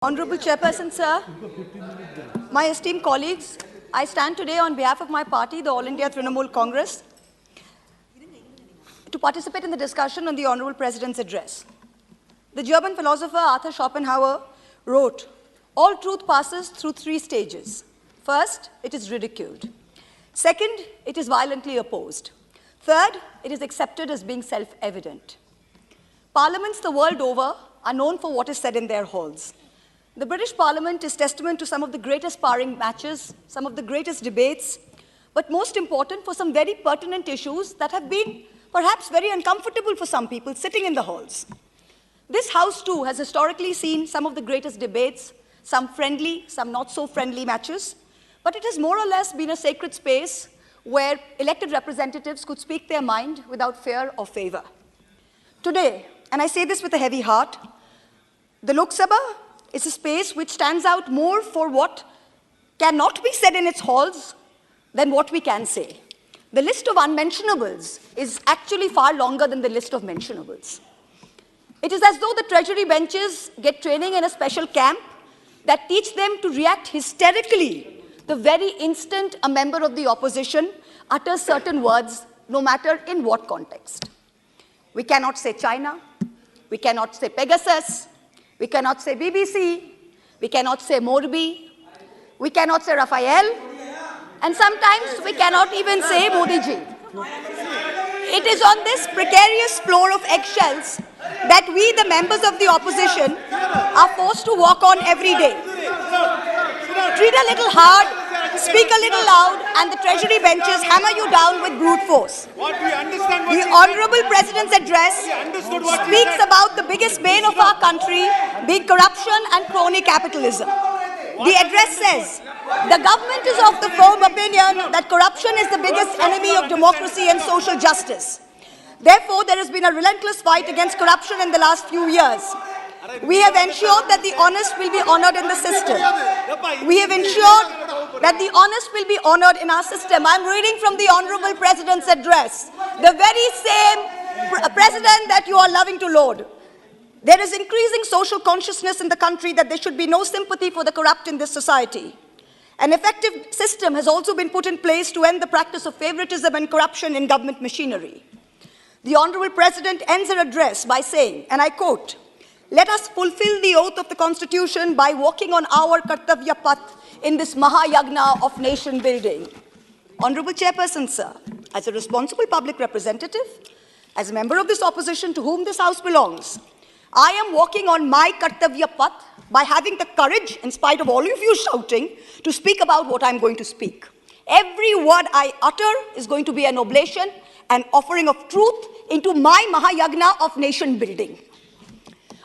Honorable Chairperson, sir, my esteemed colleagues, I stand today on behalf of my party, the All India Trinamool Congress, to participate in the discussion on the Honorable President's address. The German philosopher Arthur Schopenhauer wrote, "All truth passes through three stages. First, it is ridiculed. Second, it is violently opposed. Third, it is accepted as being self-evident." Parliaments the world over are known for what is said in their halls. The British Parliament is testament to some of the greatest sparring matches, some of the greatest debates, but most important for some very pertinent issues that have been perhaps very uncomfortable for some people sitting in the halls. This House, too, has historically seen some of the greatest debates, some friendly, some not so friendly matches, but it has more or less been a sacred space where elected representatives could speak their mind without fear or favor. Today, and I say this with a heavy heart, the Lok Sabha is a space which stands out more for what cannot be said in its halls than what we can say. The list of unmentionables is actually far longer than the list of mentionables. It is as though the Treasury benches get training in a special camp that teach them to react hysterically the very instant a member of the opposition utters certain words, no matter in what context. We cannot say China, we cannot say Pegasus, we cannot say BBC, we cannot say Morbi, we cannot say Raphael, and sometimes we cannot even say Modi ji. It is on this precarious floor of eggshells that we, the members of the opposition, are forced to walk on every day. Treat a little hard, speak a little loud, and the Treasury benches hammer you down with brute force. The Honorable President's address speaks about the biggest bane of our country being corruption and crony capitalism. The address says, "The government is of the firm opinion that corruption is the biggest enemy of democracy and social justice. Therefore, there has been a relentless fight against corruption in the last few years. We have ensured that the honest will be honored in the system. We have ensured that the honest will be honored in our system." I'm reading from the Honorable President's address, the very same president that you are loving to laud. "There is increasing social consciousness in the country that there should be no sympathy for the corrupt in this society. An effective system has also been put in place to end the practice of favoritism and corruption in government machinery." The Honorable President ends her address by saying, and I quote, "Let us fulfill the oath of the Constitution by walking on our Kartavya Path in this Mahayagna of nation building." Honorable Chairperson, sir, as a responsible public representative, as a member of this opposition to whom this House belongs, I am walking on my Kartavya Path by having the courage, in spite of all of you shouting, to speak about what I'm going to speak. Every word I utter is going to be an oblation, an offering of truth into my Mahayagna of nation building.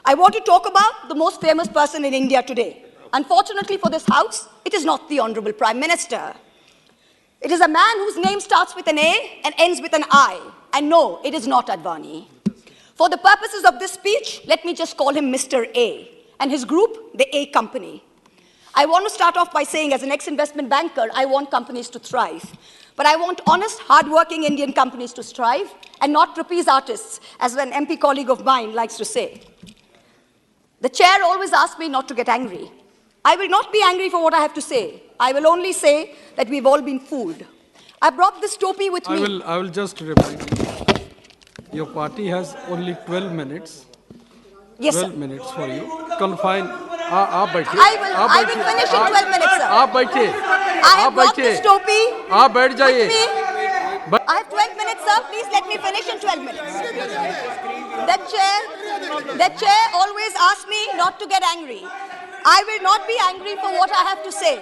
I want to talk about the most famous person in India today. Unfortunately for this House, it is not the Honorable Prime Minister. It is a man whose name starts with an A and ends with an I. And no, it is not Adani. For the purposes of this speech, let me just call him Mr. A, and his group, the A Company. I want to start off by saying, as an ex-investment banker, I want companies to thrive. But I want honest, hard-working Indian companies to strive, and not trapeze artists, as an MP colleague of mine likes to say. The chair always asks me not to get angry. I will not be angry for what I have to say. I will only say that we've all been fooled. I brought this topi with me. I will just remind you. Your party has only 12 minutes. Yes, 12 sir. minutes for you. Confine. आप बैठिए. I will finish in 12 minutes, sir. आप बैठिए. I have brought this topi आप बैठ जाइए. with me. I have 12 minutes, sir. Please let me finish in 12 minutes. The chair always asks me not to get angry. I will not be angry for what I have to say.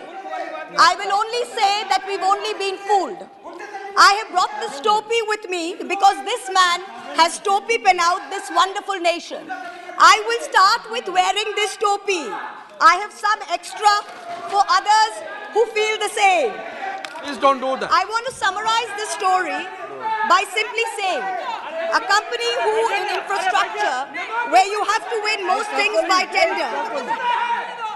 I will only say that we've only been fooled. I have brought this topi with me because this man has topi pen out this wonderful nation. I will start with wearing this topi. I have some extra for others who feel the same. Please don't do that. I want to summarize this story by simply saying, a company who in infrastructure, where you have to win most things by tender,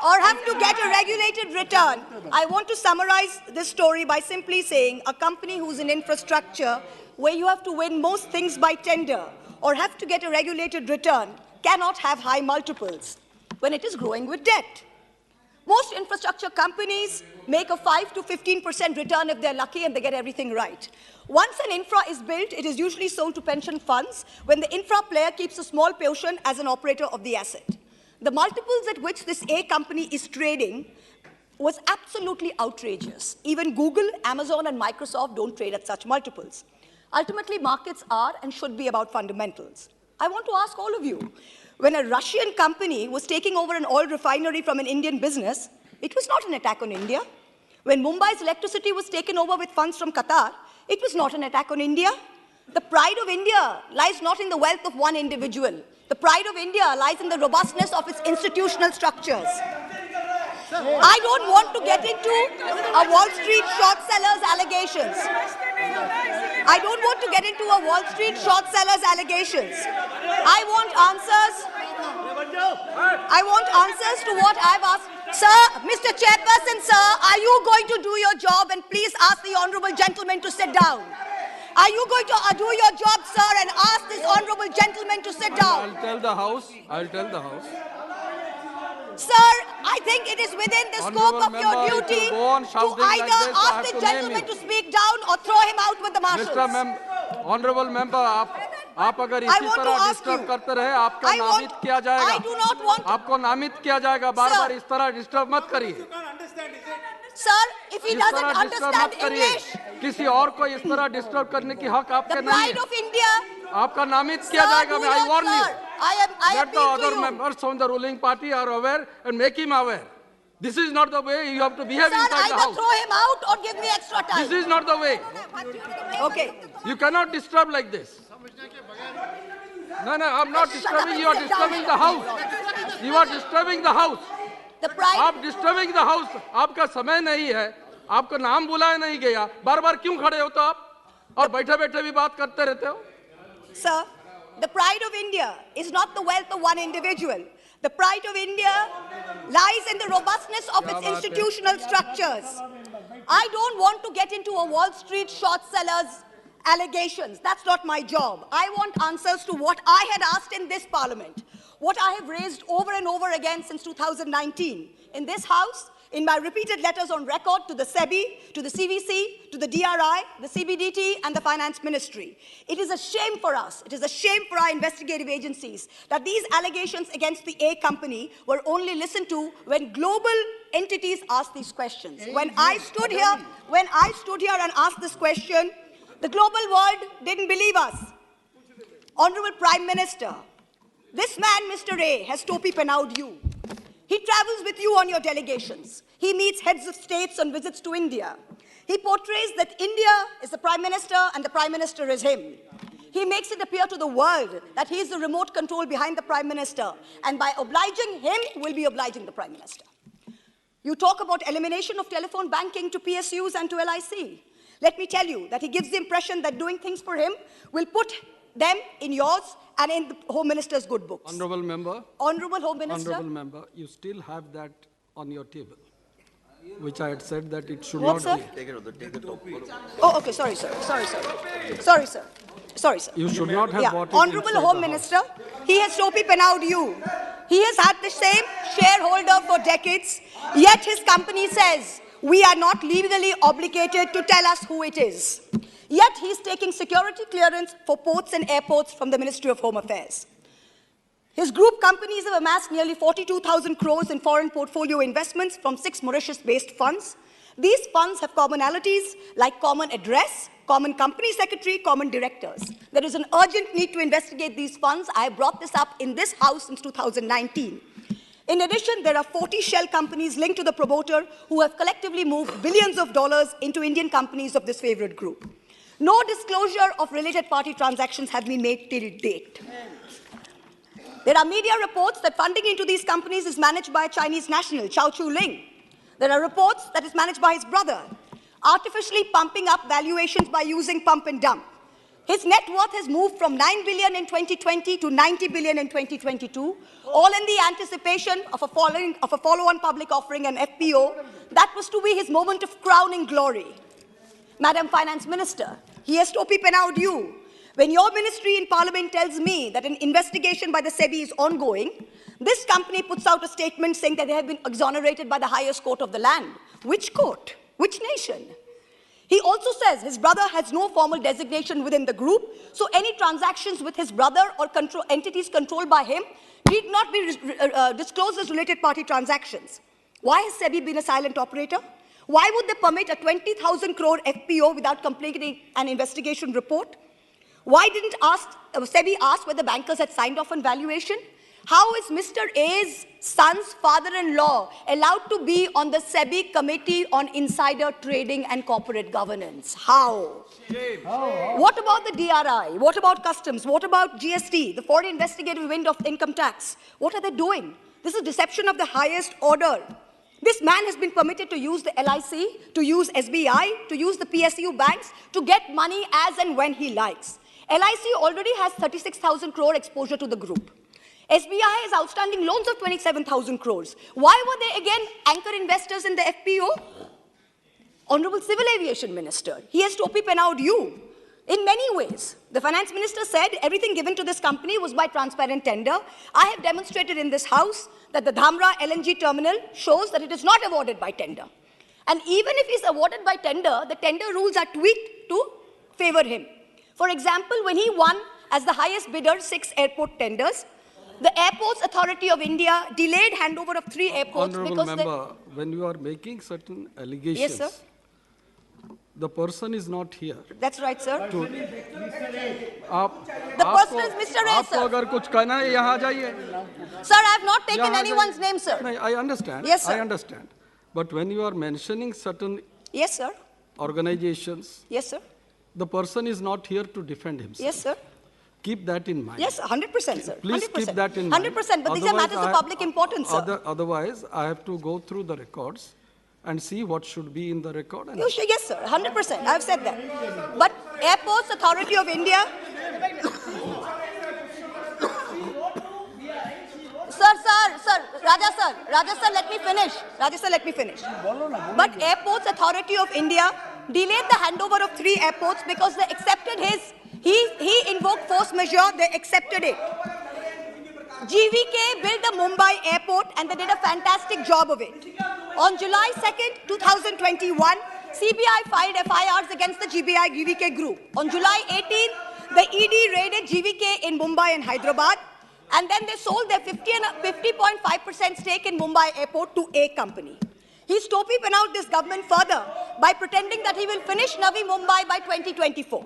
or have to get a regulated return. I want to summarize this story by simply saying a company who's in infrastructure where you have to win most things by tender or have to get a regulated return cannot have high multiples when it is growing with debt. Most infrastructure companies make a 5 to 15% return if they're lucky and they get everything right. Once an infra is built, it is usually sold to pension funds when the infra player keeps a small portion as an operator of the asset. The multiples at which this A company is trading was absolutely outrageous. Even Google, Amazon, and Microsoft don't trade at such multiples. Ultimately, markets are and should be about fundamentals. I want to ask all of you, when a Russian company was taking over an oil refinery from an Indian business, it was not an attack on India. When Mumbai's electricity was taken over with funds from Qatar, it was not an attack on India. The pride of India lies not in the wealth of one individual. The pride of India lies in the robustness of its institutional structures. I don't want to get into a Wall Street short sellers allegations. I don't want to get into a Wall Street short sellers allegations. I want answers to what I've asked. Sir, Mr. Chairperson, sir, are you going to do your job? And please ask the honorable gentleman to sit down. Are you going to do your job, sir, and ask this honorable gentleman to sit down? I'll tell the House. Sir, I think it is within the scope of your duty to either ask the gentleman to speak down or throw him out with the marshals. Honorable member, आप अगर इसी तरह disturb करते रहे, आपका नामित किया जाएगा। आपको नामित किया जाएगा। बार-बार इस तरह डिस्टर्ब मत करिए। Sir, if he doesn't understand English, किसी और को इस तरह डिस्टर्ब करने की हक आपके नहीं है। the pride of India. आपका नामित किया जाएगा। मैं I warn you. I Let the other members from the ruling party are aware and make him aware. This is not the way you have to behave inside the house. Either throw him out or give me extra time. This is not the way. Okay. You cannot disturb like this. No, I'm not disturbing. You are disturbing the house. You are disturbing the house. The pride. आप disturbing the house. आपका समय नहीं है. आपका नाम बुलाया नहीं गया. बार-बार क्यों खड़े हो तो आप? और बैठे-बैठे भी बात करते रहते हो? Sir, the pride of India is not the wealth of one individual. The pride of India lies in the robustness of its institutional structures. I don't want to get into a Wall Street short sellers allegations. That's not my job. I want answers to what I had asked in this parliament, what I have raised over and over again since 2019 in this house, in my repeated letters on record to the SEBI, to the CVC, to the DRI, the CBDT, and the Finance Ministry. It is a shame for us, it is a shame for our investigative agencies that these allegations against the A company were only listened to when global entities asked these questions. When I stood here and asked this question, the global world didn't believe us. Honorable Prime Minister, this man, Mr. A, has topi penawed you. He travels with you on your delegations. He meets heads of states on visits to India. He portrays that India is the Prime Minister and the Prime Minister is him. He makes it appear to the world that he is the remote control behind the Prime Minister, and by obliging him, we'll be obliging the Prime Minister. You talk about elimination of telephone banking to PSUs and to LIC. Let me tell you that he gives the impression that doing things for him will put them in yours and in the Home Minister's good books. Honorable Member. Honorable Home Minister. Honorable Member, you still have that on your table, which I had said that it should what, not sir? be. Take the top. Oh, okay, sorry, sir. Sorry, sir. You should not have bought it. Honorable Home Minister, he has topi penawed you. He has had the same shareholder for decades, yet his company says, we are not legally obligated to tell us who it is. Yet he's taking security clearance for ports and airports from the Ministry of Home Affairs. His group companies have amassed nearly 42,000 crores in foreign portfolio investments from 6 Mauritius-based funds. These funds have commonalities like common address, common company secretary, common directors. There is an urgent need to investigate these funds. I brought this up in this house since 2019. In addition, there are 40 shell companies linked to the promoter who have collectively moved billions of dollars into Indian companies of this favorite group. No disclosure of related party transactions have been made till date. There are media reports that funding into these companies is managed by a Chinese national, Chao Chu-ling. There are reports that it's managed by his brother, artificially pumping up valuations by using pump and dump. His net worth has moved from 9 billion in 2020 to 90 billion in 2022, all in the anticipation of a follow-on public offering, an FPO. That was to be his moment of crowning glory. Madam Finance Minister, he has topi penawed you. When your ministry in Parliament tells me that an investigation by the SEBI is ongoing, This company puts out a statement saying that they have been exonerated by the highest court of the land. Which court? Which nation? He also says his brother has no formal designation within the group, so any transactions with his brother or entities controlled by him need not be disclosed as related party transactions. Why has SEBI been a silent operator? Why would they permit a 20,000 crore FPO without completing an investigation report? Why didn't SEBI ask whether bankers had signed off on valuation? How is Mr. A's son's father-in-law allowed to be on the SEBI Committee on Insider Trading and Corporate Governance? How? What about the DRI? What about customs? What about GST, the foreign investigative wing of income tax? What are they doing? This is deception of the highest order. This man has been permitted to use the LIC, to use SBI, to use the PSU banks, to get money as and when he likes. LIC already has 36,000 crore exposure to the group. SBI has outstanding loans of 27,000 crores. Why were they again anchor investors in the FPO? Honorable Civil Aviation Minister, he has topi penawed you. In many ways, the Finance Minister said everything given to this company was by transparent tender. I have demonstrated in this House that the Dhamra LNG terminal shows that it is not awarded by tender. And even if he's awarded by tender, the tender rules are tweaked to favor him. For example, when he won as the highest bidder 6 airport tenders, the Airports Authority of India delayed handover of 3 airports Honorable member, when you are making certain allegations, yes, sir. The person is not here. That's right, sir. The person is Mr. A, sir. अगर कुछ कहना है यहाँ जाइए. Sir, I have not taken anyone's name, sir. No, I understand. Yes, sir. I understand. But when you are mentioning certain yes, sir. organizations, yes, sir. The person is not here to defend himself. Yes, sir. Keep that in mind. Yes, 100%, sir. Please 100%. keep that in mind. 100%, but these are matters of public importance, sir. Otherwise, I have to go through the records and see what should be in the record. And yes, sir, 100%. I have said that. But Airports Authority of India... Sir, Raja sir, let me finish. But Airports Authority of India delayed the handover of 3 airports because they accepted he invoked force majeure, they accepted it. GVK built the Mumbai airport and they did a fantastic job of it. On July 2nd, 2021, CBI filed FIRs against the GVK group. On July 18th, the ED raided GVK in Mumbai and Hyderabad, and then they sold their 50.5% stake in Mumbai airport to a company. He's topi-pen out this government further by pretending that he will finish Navi Mumbai by 2024.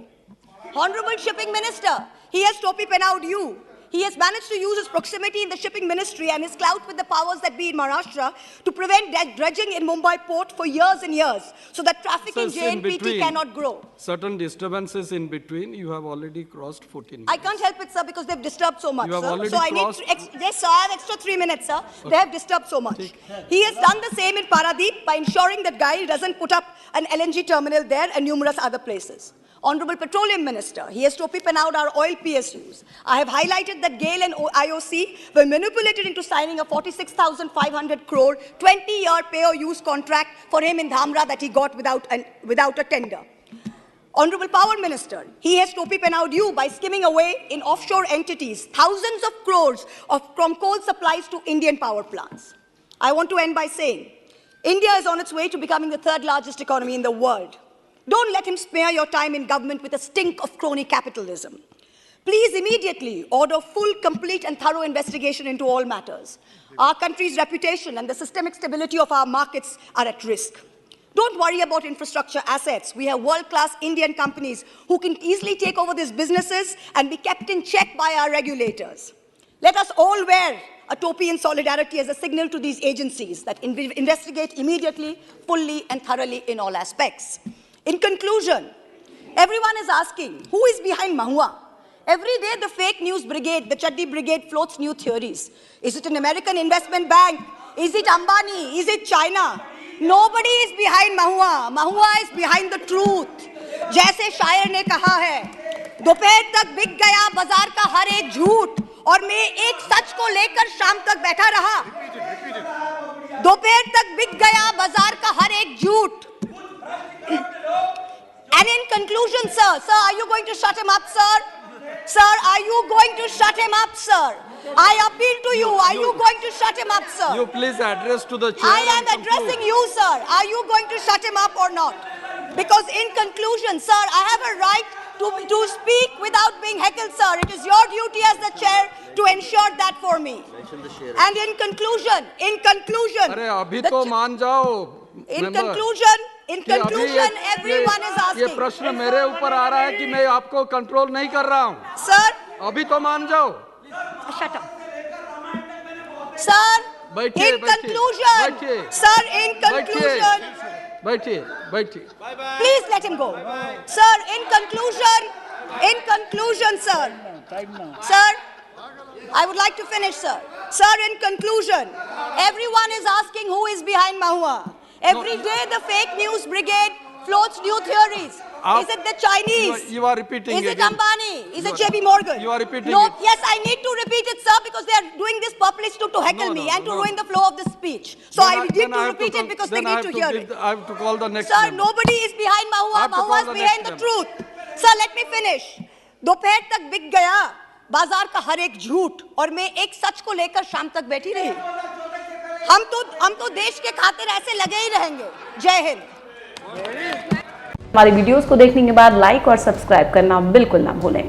Honorable Shipping Minister, he has topi-pen out you. He has managed to use his proximity in the shipping ministry and his clout with the powers that be in Maharashtra to prevent dredging in Mumbai port for years and years, so that traffic in JNPT cannot grow. Certain disturbances in between, you have already crossed 14 minutes. I can't help it, sir, because they've disturbed so much, you have sir. Already so I need yes, sir, I have extra 3 minutes, sir. Okay. They have disturbed so much. He has done the same in Paradeep by ensuring that GAIL doesn't put up an LNG terminal there and numerous other places. Honorable Petroleum Minister, he has topi-pen out our oil PSUs. I have highlighted that GAIL and IOC were manipulated into signing a 46,500 crore 20-year pay-or-use contract for him in Dhamra that he got without a tender. Honorable Power Minister, he has topi-pen out you by skimming away in offshore entities thousands of crores from coal supplies to Indian power plants. I want to end by saying, India is on its way to becoming the 3rd largest economy in the world. Don't let him smear your time in government with a stink of crony capitalism. Please immediately order full, complete and thorough investigation into all matters. Our country's reputation and the systemic stability of our markets are at risk. Don't worry about infrastructure assets. We have world-class Indian companies who can easily take over these businesses and be kept in check by our regulators. Let us all wear a topi in solidarity as a signal to these agencies that investigate immediately, fully and thoroughly in all aspects. In conclusion, everyone is asking, who is behind Mahua? Every day the fake news brigade, the Chaddi brigade floats new theories. Is it an American investment bank? Is it Ambani? Is it China? Nobody is behind Mahua. Mahua is behind the truth. जैसे शायर ने कहा है, दोपहर तक बिक गया बाजार का हर एक झूठ और मैं एक सच को लेकर शाम तक बैठा रहा. दोपहर तक बिक गया बाजार का हर एक झूठ. And in conclusion, sir, are you going to shut him up, sir? Sir, are you going to shut him up, sir? I appeal to you. Are you going to shut him up, sir? You please address to the chair. I am addressing you, sir. Are you going to shut him up or not? Because in conclusion, sir, I have a right to speak without being heckled, sir. It is your duty as the chair to ensure that for me. And in conclusion, अरे अभी तो मान जाओ. In conclusion, everyone is asking. ये प्रश्न मेरे ऊपर आ रहा है कि मैं आपको कंट्रोल नहीं कर रहा हूँ. Sir, अभी तो मान जाओ. shut up. Sir, बैठिए, in conclusion, बैठिए. sir, in conclusion, बैठिए. please let him go. Sir, in conclusion, sir. Sir, I would like to finish, sir. Sir, in conclusion, everyone is asking who is behind Mahua. Every day the fake news brigade floats new theories. Is it the Chinese? You are repeating Is it again. Ambani? Is it JB Morgan? You are repeating No, it. yes, I need to repeat it, sir, because they are doing this purposely to heckle me and to ruin the flow of the speech. So I need to repeat it because they need to hear it. I have to call the next Sir, member. nobody is behind Mahua. I have to Mahua call is the behind next the truth. Sir, let me finish. दोपहर तक बिक गया बाजार का हर एक झूठ और मैं एक सच को लेकर शाम तक बैठी रही. हम तो देश के खातिर ऐसे लगे ही रहेंगे. जय हिंद. हमारी वीडियोस को देखने के बाद लाइक और सब्सक्राइब करना बिल्कुल ना भूलें.